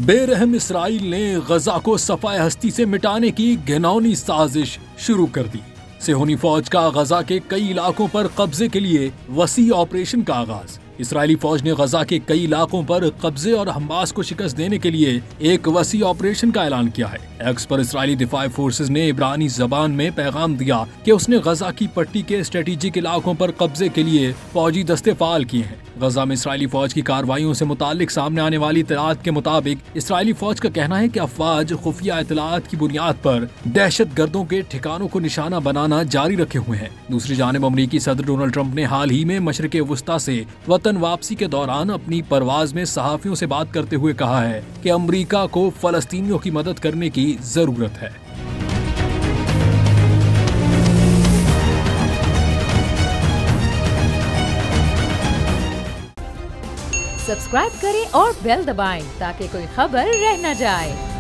बेरहम इसराइल ने गजा को सफाए हस्ती से मिटाने की घिनौनी साजिश शुरू कर दी। सेहोनी फौज का गजा के कई इलाकों पर कब्जे के लिए वसी ऑपरेशन का आगाज। इसराइली फौज ने गजा के कई इलाकों पर कब्जे और हमास को शिकस्त देने के लिए एक वसी ऑपरेशन का ऐलान किया है। एक्स पर इसराइली दिफाई फोर्सेज ने इब्रानी जबान में पैगाम दिया कि उसने गजा की पट्टी के स्ट्रेटेजिक इलाकों पर कब्जे के लिए फौजी दस्ते फाल किए हैं। गजा में इसराइली फौज की कार्रवाइयों से मुतालिक सामने आने वाली इत्तलात के मुताबिक इसराइली फौज का कहना है कि अफवाज खुफिया इत्तलात की बुनियाद पर दहशत गर्दों के ठिकानों को निशाना बनाना जारी रखे हुए हैं। दूसरी जानिब अमरीकी सदर डोनाल्ड ट्रंप ने हाल ही में मशरिक़ वुस्ता से वतन वापसी के दौरान अपनी परवाज में सहाफियों से बात करते हुए कहा है कि अमरीका को फलस्तीनियों की मदद करने की जरूरत है। सब्सक्राइब करें और बेल दबाएं ताकि कोई खबर रह न जाए।